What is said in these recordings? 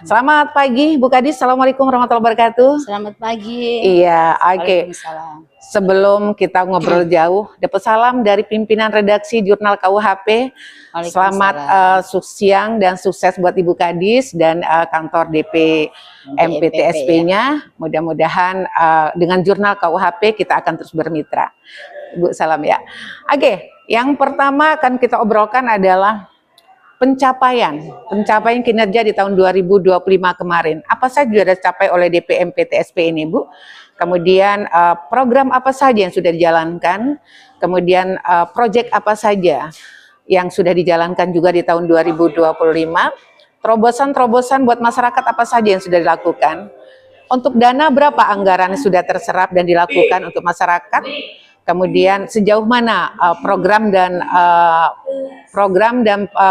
Selamat pagi, Bu Kadis. Assalamualaikum warahmatullahi wabarakatuh. Selamat pagi. Iya, oke. Waalaikumsalam. Sebelum kita ngobrol jauh, dapat salam dari pimpinan redaksi Jurnal KUHP. Selamat siang dan sukses buat Ibu Kadis dan kantor DP MPTSP-nya. Ya. Mudah-mudahan dengan Jurnal KUHP kita akan terus bermitra. Ibu, salam ya. Oke, yang pertama akan kita obrolkan adalah pencapaian kinerja di tahun 2025 kemarin. Apa saja sudah dicapai oleh DP MPTSP ini, Bu? Kemudian program apa saja yang sudah dijalankan? Kemudian proyek apa saja yang sudah dijalankan juga di tahun 2025? Terobosan-terobosan buat masyarakat apa saja yang sudah dilakukan? Untuk dana berapa anggaran sudah terserap dan dilakukan untuk masyarakat? Kemudian sejauh mana program dan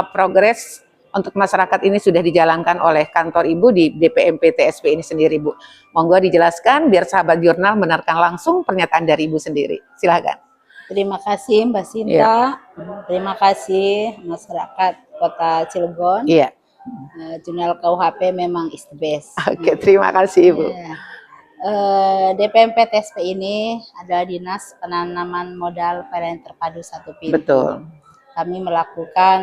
progres untuk masyarakat ini sudah dijalankan oleh kantor Ibu di DPMPTSP ini sendiri, Bu. Monggo dijelaskan biar sahabat jurnal mendengarkan langsung pernyataan dari Ibu sendiri. Silakan. Terima kasih Mbak Sinta. Ya. Terima kasih masyarakat Kota Cilegon. Iya. Jurnal KUHP memang is the best. Oke, terima kasih Ibu. Ya. DPMPTSP ini adalah Dinas Penanaman Modal Pelayanan Terpadu Satu Pintu. Betul. Kami melakukan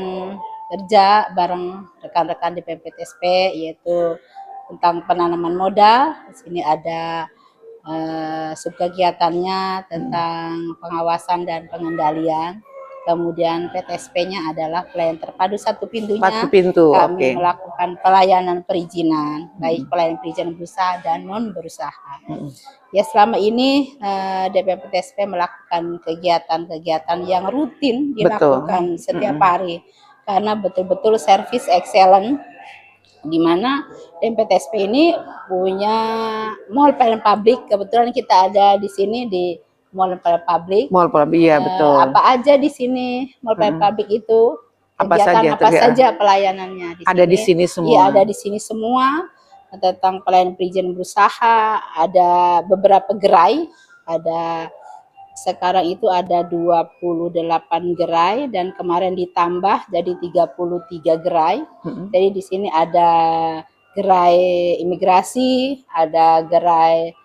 kerja bareng rekan-rekan DPMPTSP yaitu tentang penanaman modal. Di sini ada subkegiatannya tentang pengawasan dan pengendalian. Kemudian PTSP-nya adalah pelayanan terpadu satu pintunya. Satu pintu. Kami melakukan pelayanan perizinan, baik pelayanan perizinan berusaha dan non berusaha. Ya, selama ini DPMPTSP melakukan kegiatan-kegiatan yang rutin dilakukan setiap hari karena betul-betul service excellent, di mana DPMPTSP ini punya mall pelayanan publik. Kebetulan kita ada di sini di Mall pelayanan publik. Mall publik, iya betul. Apa aja di sini mall pelayanan publik itu? Apa saja pelayanannya? Ada di sini semua. Iya, ada di sini semua. Tentang pelayanan perizinan berusaha, ada beberapa gerai, sekarang itu ada 28 gerai dan kemarin ditambah jadi 33 gerai. Jadi di sini ada gerai imigrasi, ada gerai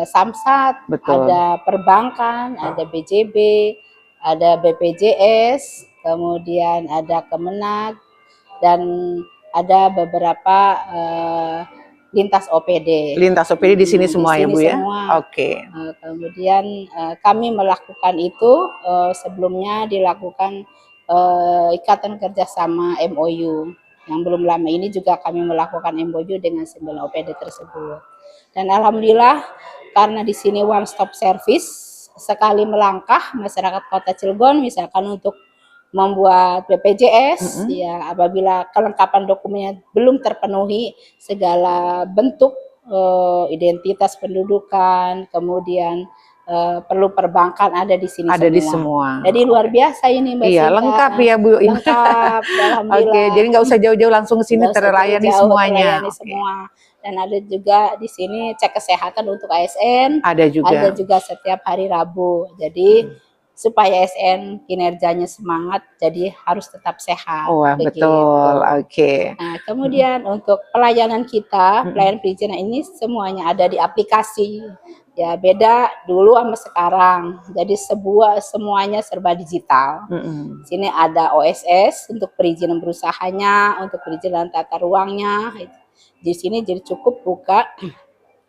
Samsat, ada perbankan, ada BJB, ada BPJS, kemudian ada Kemenag, dan ada beberapa lintas OPD. Lintas OPD di sini semua ya Bu ya? Oke. Kemudian kami melakukan itu sebelumnya dilakukan ikatan kerjasama MOU. Yang belum lama ini juga kami melakukan MOU dengan 9 OPD tersebut. Dan alhamdulillah karena di sini one stop service, sekali melangkah masyarakat Kota Cilegon misalkan untuk membuat BPJS, ya apabila kelengkapan dokumennya belum terpenuhi segala bentuk identitas pendudukan, kemudian perlu perbankan ada di sini ada semua. Di semua. Jadi luar biasa ini Mbak Iya, Sinta. lengkap ya Bu. Lengkap, alhamdulillah. Oke, jadi nggak usah jauh-jauh langsung ke sini terlayani semuanya. Semua. Dan ada juga di sini cek kesehatan untuk ASN. Ada juga. Ada juga setiap hari Rabu. Jadi supaya ASN kinerjanya semangat, jadi harus tetap sehat. Oh, betul. Oke. Nah, kemudian untuk pelayanan kita, pelayanan perizinan ini semuanya ada di aplikasi. Ya beda dulu sama sekarang. Jadi semuanya serba digital. Sini ada OSS untuk perizinan berusahanya, untuk perizinan tata ruangnya. Di sini jadi cukup buka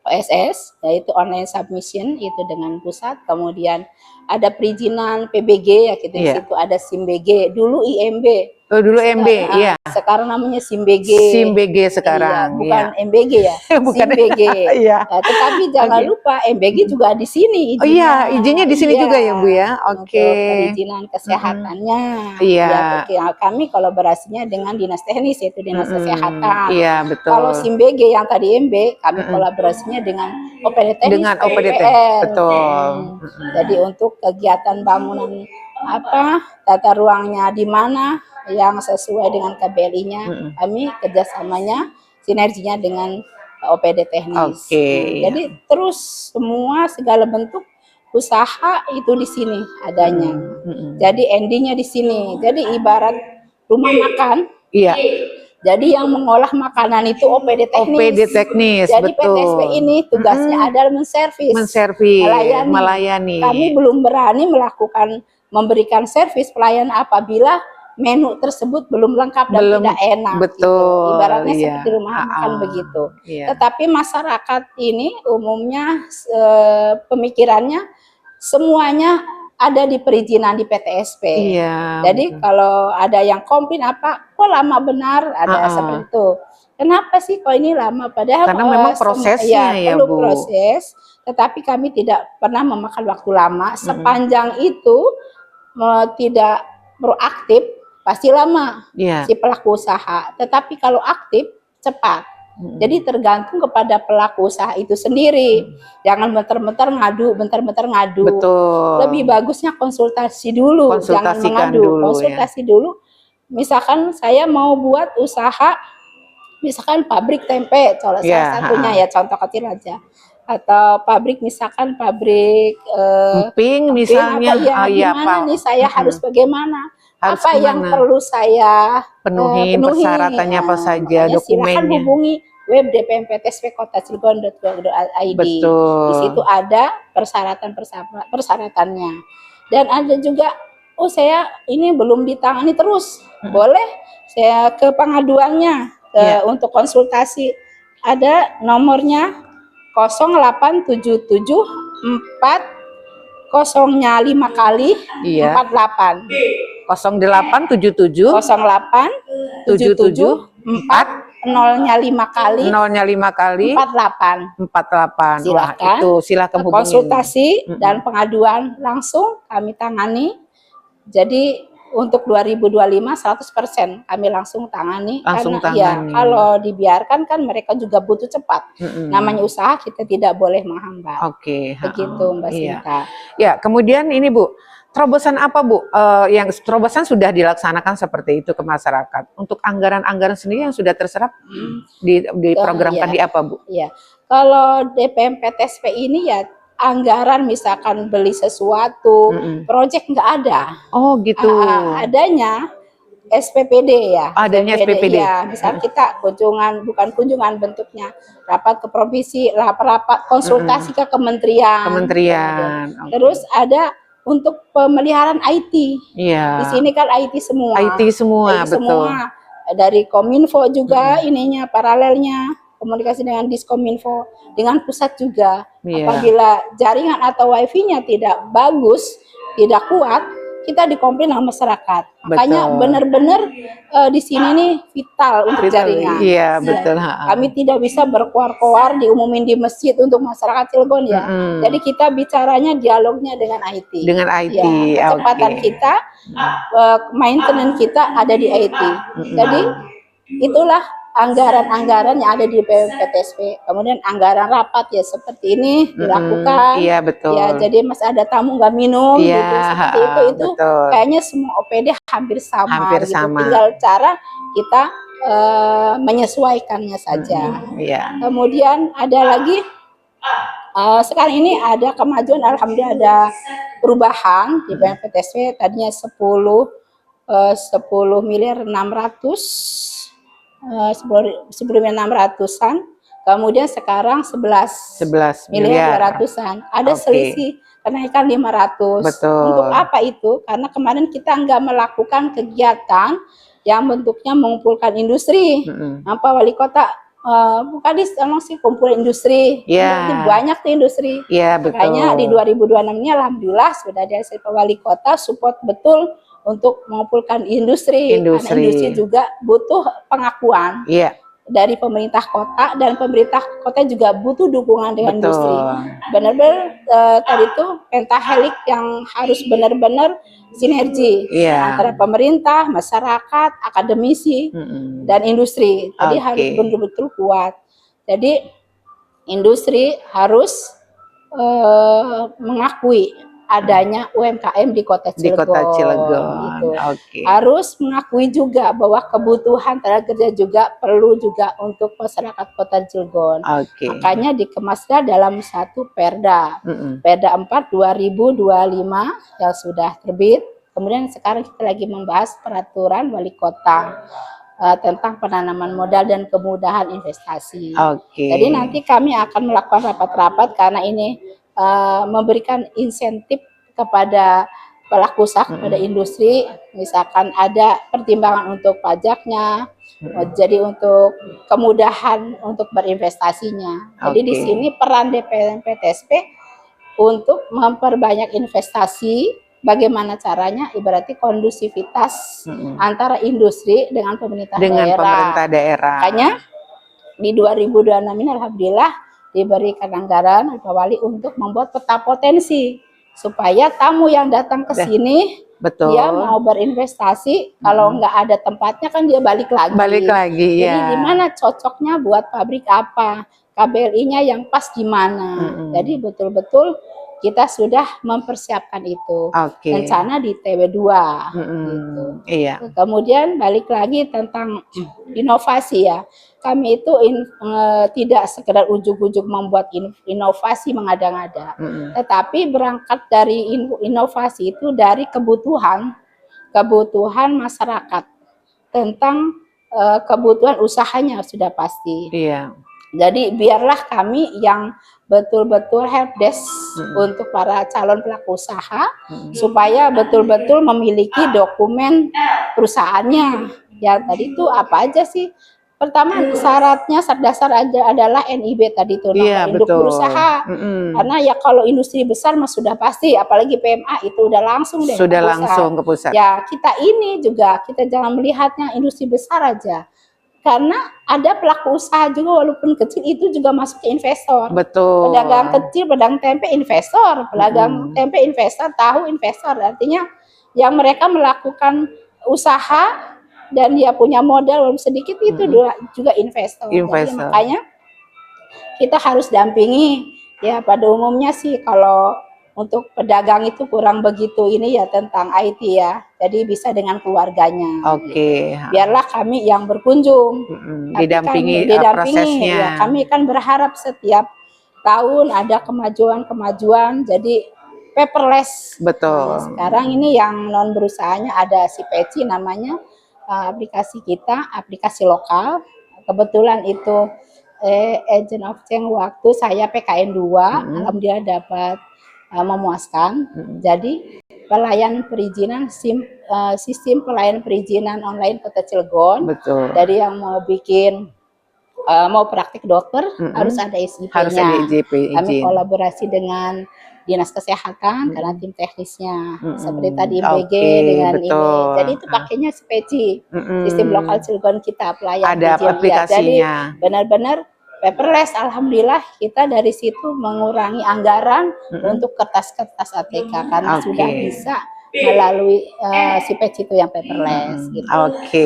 OSS, yaitu online submission itu dengan pusat. Kemudian ada perizinan PBG ya gitu. Di situ ada SIMBG, dulu IMB. Oh, dulu MB, iya. Sekarang namanya SIMBG. SIMBG sekarang, bukan MBG ya. Bukan SIMBG. Iya. Tetapi jangan lupa MBG juga di sini. Oh iya, izinnya di sini juga ya Bu ya. Oke. Perizinan kesehatannya. Iya. Ya, kami kolaborasinya dengan dinas teknis yaitu dinas kesehatan. Iya betul. Kalau SIMBG yang tadi MB, kami kolaborasinya dengan OPD teknis. Dengan OPD teknis, betul. Jadi untuk kegiatan bangunan tata ruangnya di mana yang sesuai dengan KBLI-nya, kami kerjasamanya sinerginya dengan OPD teknis. Jadi terus semua segala bentuk usaha itu di sini adanya. Jadi endingnya di sini. Jadi ibarat rumah makan. Iya. Jadi yang mengolah makanan itu OPD teknis. OPD teknis, Jadi betul. PTSP ini tugasnya adalah menservis, melayani. Kami belum berani memberikan servis pelayanan apabila menu tersebut belum lengkap dan tidak enak. Betul. Gitu. Ibaratnya Iya. seperti rumah makan begitu. Iya. Tetapi masyarakat ini umumnya pemikirannya semuanya ada di perizinan di PTSP. Iya. Jadi kalau ada yang komplain apa, kok lama benar, ada seperti itu. Kenapa sih kok ini lama? Padahal karena memang prosesnya ya, perlu Bu. proses, tetapi kami tidak pernah memakan waktu lama. Sepanjang itu tidak proaktif, pasti lama si pelaku usaha. Tetapi kalau aktif, cepat. Jadi tergantung kepada pelaku usaha itu sendiri. Jangan bentar-bentar ngadu. Betul. Lebih bagusnya konsultasi dulu, jangan mengadu. Konsultasi dulu. Misalkan saya mau buat usaha, misalkan pabrik tempe, salah satunya ya, contoh kecil aja. Atau pabrik, misalkan pabrik emping misalnya. Gimana nih saya harus bagaimana? Apa gimana? yang perlu saya penuhi, persyaratannya apa saja, dokumennya. Silakan hubungi web dpmptsp.kota-cilegon.go.id. Di situ ada persyaratannya. Dan ada juga, oh saya ini belum ditangani terus, boleh saya ke pengaduannya untuk konsultasi. Ada nomornya 08774 kosongnya 5 kali 48. 0877 08 77 4 nolnya 5 kali 48. Silakan hubungi. Konsultasi dan pengaduan langsung kami tangani. Jadi untuk 2025 100% kami langsung tangani. Ya, kalau dibiarkan kan mereka juga butuh cepat. Namanya usaha, kita tidak boleh menghambat. Begitu Mbak Sinta. Ya, kemudian ini Bu, terobosan apa Bu? Yang terobosan sudah dilaksanakan seperti itu ke masyarakat. Untuk anggaran-anggaran sendiri yang sudah terserap diprogramkan di apa Bu? Ya, kalau DPMPTSP ini ya anggaran misalkan beli sesuatu, proyek nggak ada. Oh gitu. Adanya SPPD ya. Adanya SPPD. Ya, misal kita bukan kunjungan bentuknya, rapat ke provinsi, rapat konsultasi ke kementerian. Terus ada untuk pemeliharaan IT. Di sini kan IT semua. Betul. Dari Kominfo juga ininya paralelnya. Komunikasi dengan Diskominfo, dengan pusat juga. Apabila jaringan atau wifi-nya tidak bagus, tidak kuat, kita dikomplain sama masyarakat. Makanya benar-benar di sini nih vital untuk jaringan. Iya, betul. Kami tidak bisa berkoar-koar diumumin di masjid untuk masyarakat Cilegon ya. Jadi kita bicaranya dialognya dengan IT. Dengan IT. Ya, kecepatan kita, maintenance kita ada di IT. Jadi itulah anggaran-anggaran yang ada di PTSP. Kemudian anggaran rapat ya seperti ini dilakukan. Iya betul. Ya jadi masih ada tamu nggak minum gitu. Seperti itu kayaknya semua OPD hampir sama. Tinggal cara kita menyesuaikannya saja. Kemudian ada lagi sekarang ini ada kemajuan, alhamdulillah ada perubahan di PTSP. Tadinya 10 miliar 600. Sebelumnya 600-an, kemudian sekarang 11 miliar 200-an. Ada selisih kenaikan 500. Untuk apa itu? Karena kemarin kita nggak melakukan kegiatan yang bentuknya mengumpulkan industri. Pak Wali Kota, bukan sih kumpulan industri. Banyak tuh industri. Makanya di 2026 ini alhamdulillah sudah ada Pak Wali Kota support betul untuk mengumpulkan industri. Karena industri juga butuh pengakuan dari pemerintah kota, dan pemerintah kota juga butuh dukungan dengan industri. Benar-benar tadi itu pentahelik yang harus benar-benar sinergi antara pemerintah, masyarakat, akademisi, dan industri. Jadi harus betul-betul kuat. Jadi industri harus mengakui adanya UMKM di Kota Cilegon. Gitu. Harus mengakui juga bahwa kebutuhan tenaga kerja juga perlu juga untuk masyarakat Kota Cilegon. Makanya dikemasnya dalam satu Perda. Perda 4 2025 yang sudah terbit. Kemudian sekarang kita lagi membahas peraturan wali kota. tentang penanaman modal dan kemudahan investasi. Oke. Jadi nanti kami akan melakukan rapat-rapat karena ini memberikan insentif kepada pelaku usaha, kepada industri, misalkan ada pertimbangan untuk pajaknya, jadi untuk kemudahan untuk berinvestasinya. Jadi di sini peran DPMPTSP untuk memperbanyak investasi, bagaimana caranya, ibaratnya kondusivitas antara industri dengan pemerintah daerah. Makanya di 2026 ini alhamdulillah diberikan anggaran Pak Wali untuk membuat peta potensi supaya tamu yang datang ke sini dia mau berinvestasi, kalau nggak ada tempatnya kan dia balik lagi. Jadi di mana cocoknya buat pabrik apa, KBLI-nya yang pas gimana. Jadi betul-betul kita sudah mempersiapkan itu. Rencana di TW2 gitu. Kemudian balik lagi tentang inovasi ya. Kami itu tidak sekedar ujuk-ujuk membuat inovasi mengada-ngada, tetapi berangkat dari inovasi itu dari kebutuhan masyarakat tentang kebutuhan usahanya sudah pasti. Jadi biarlah kami yang betul-betul helpdesk untuk para calon pelaku usaha supaya betul-betul memiliki dokumen perusahaannya. Ya tadi itu apa aja sih? Pertama syaratnya dasar aja adalah NIB tadi itu, induk berusaha. Karena ya kalau industri besar mah sudah pasti, apalagi PMA itu udah langsung deh. Sudah langsung ke pusat. Ya kita ini juga kita jangan melihatnya industri besar aja. Karena ada pelaku usaha juga walaupun kecil itu juga masuk ke investor. Betul. Pedagang kecil, pedagang tempe investor, pedagang tempe investor, tahu investor. Artinya yang mereka melakukan usaha dan dia punya modal walaupun sedikit itu juga investor. Jadi makanya kita harus dampingi ya, pada umumnya sih kalau untuk pedagang itu kurang begitu ini ya tentang IT ya. Jadi bisa dengan keluarganya. Biarlah kami yang berkunjung. Didampingi prosesnya. Ya, kami kan berharap setiap tahun ada kemajuan. Jadi paperless. Betul. Nah, sekarang ini yang non berusahanya ada si Peci namanya. Aplikasi kita, aplikasi lokal. Kebetulan itu agent of change waktu saya PKN 2, alhamdulillah dapat memuaskan. Jadi pelayanan perizinan sistem pelayanan perizinan online Kota Cilegon. Dari yang mau bikin mau praktik dokter harus ada SIP-nya. Kami kolaborasi dengan Dinas Kesehatan karena tim teknisnya seperti tadi MBG dengan ini. Jadi itu pakainya speci sistem lokal Cilegon kita pelayanan aplikasinya. Jadi benar-benar paperless. Alhamdulillah kita dari situ mengurangi anggaran untuk kertas-kertas ATK karena sudah bisa melalui si peci itu yang paperless gitu.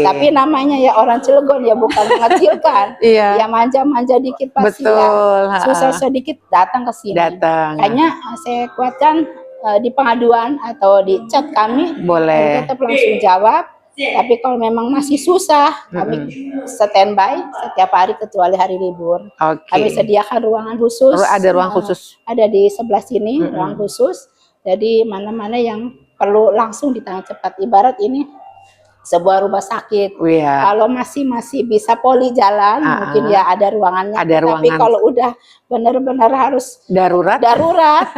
Tapi namanya ya orang Cilegon ya bukan mengecilkan. Ya manja-manja dikit pasti ya susah sedikit datang ke sini. Makanya saya kuatkan di pengaduan atau di chat kami boleh tetap langsung jawab. Tapi kalau memang masih susah, kami standby setiap hari kecuali hari libur. Kami sediakan ruangan khusus. Ada ruang khusus. Ada di sebelah sini ruang khusus. Jadi mana-mana yang perlu langsung ditangani cepat. Ibarat ini sebuah rumah sakit. Kalau masih bisa poli jalan, mungkin ya ada ruangannya. Tapi kalau udah benar-benar harus darurat,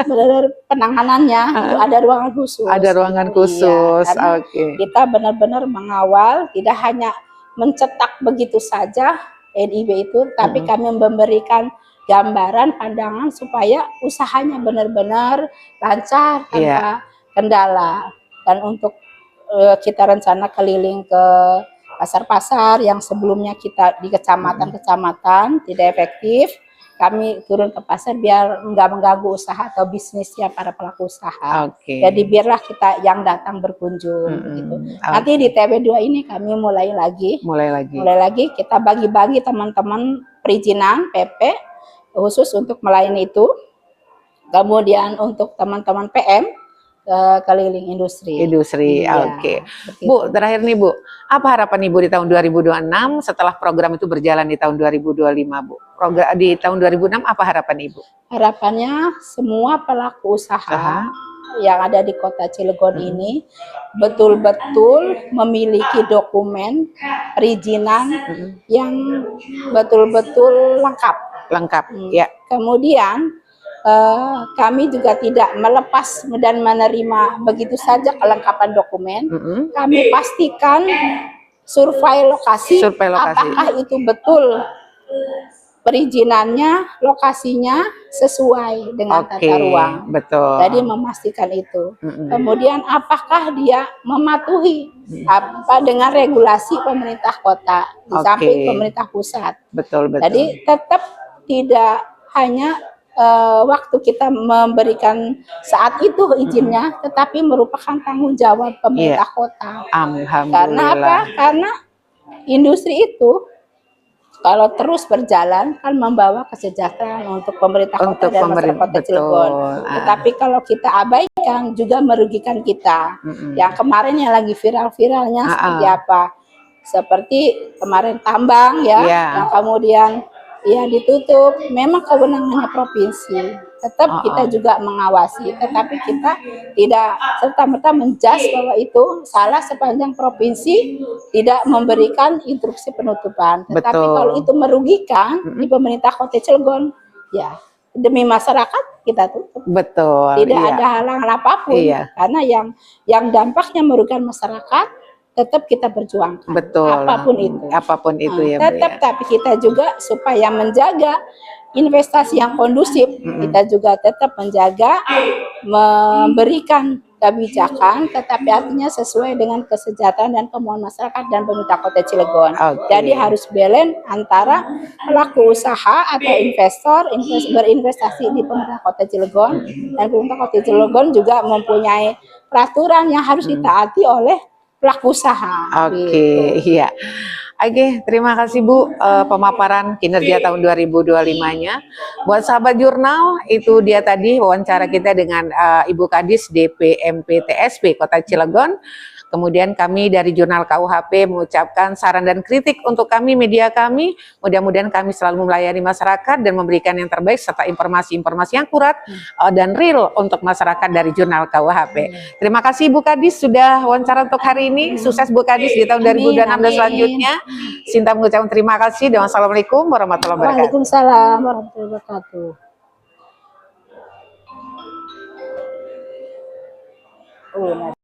benar penanganannya, itu ada ruangan khusus. Ada ruangan khusus. Kita benar-benar mengawal, tidak hanya mencetak begitu saja NIB itu, tapi kami memberikan gambaran, pandangan supaya usahanya benar-benar lancar tanpa kendala. Dan untuk kita rencana keliling ke pasar-pasar yang sebelumnya kita di kecamatan-kecamatan tidak efektif, kami turun ke pasar biar nggak mengganggu usaha atau bisnisnya para pelaku usaha. Jadi biarlah kita yang datang berkunjung gitu. Nanti di TW2 ini kami mulai lagi kita bagi-bagi teman-teman perizinan PP khusus untuk melayani itu. Kemudian untuk teman-teman PM keliling industri. Bu, terakhir nih Bu, apa harapan Ibu di tahun 2026 setelah program itu berjalan di tahun 2025 Bu? Di tahun 2006 apa harapan Ibu? Harapannya semua pelaku usaha yang ada di Kota Cilegon ini betul-betul memiliki dokumen perizinan yang betul-betul lengkap. Lengkap, ya. Kemudian kami juga tidak melepas dan menerima begitu saja kelengkapan dokumen. Kami pastikan survei lokasi, apakah itu betul perizinannya, lokasinya sesuai dengan tata ruang. Betul. Jadi memastikan itu. Kemudian apakah dia mematuhi apa dengan regulasi pemerintah kota di samping pemerintah pusat. Betul. Jadi tetap tidak hanya waktu kita memberikan saat itu izinnya, tetapi merupakan tanggung jawab pemerintah kota. Karena apa? Karena industri itu kalau terus berjalan kan membawa kesejahteraan untuk pemerintah kota dan masyarakat Kota Cilegon. Tetapi kalau kita abaikan juga merugikan kita. Yang kemarin yang lagi viral-viralnya seperti apa? Seperti kemarin tambang ya, yang kemudian ya ditutup. Memang kewenangannya provinsi. Tetap kita juga mengawasi, tetapi kita tidak serta-merta menjudge bahwa itu salah sepanjang provinsi tidak memberikan instruksi penutupan. Tetapi kalau itu merugikan di pemerintah Kota Cilegon, ya demi masyarakat kita tutup. Tidak ada halangan apapun, karena yang dampaknya merugikan masyarakat tetap kita berjuangkan. Apapun itu ya. Tetap, tapi kita juga supaya menjaga investasi yang kondusif, kita juga tetap menjaga memberikan kebijakan, tetapi artinya sesuai dengan kesejahteraan dan kemauan masyarakat dan pemerintah Kota Cilegon. Jadi harus balance antara pelaku usaha atau investor berinvestasi di pemerintah Kota Cilegon, dan pemerintah Kota Cilegon juga mempunyai peraturan yang harus ditaati oleh pelaku usaha. Iya. Terima kasih Bu pemaparan kinerja tahun 2025-nya. Buat sahabat jurnal, itu dia tadi wawancara kita dengan Ibu Kadis DP MPTSP Kota Cilegon. Kemudian kami dari Jurnal KUHP mengucapkan saran dan kritik untuk kami, media kami. Mudah-mudahan kami selalu melayani masyarakat dan memberikan yang terbaik serta informasi-informasi yang akurat dan real untuk masyarakat dari Jurnal KUHP. Terima kasih Bu Kadis sudah wawancara untuk hari ini. Sukses Bu Kadis di tahun 2026 selanjutnya. Sinta mengucapkan terima kasih dan wassalamualaikum warahmatullahi wabarakatuh. Waalaikumsalam warahmatullahi wabarakatuh.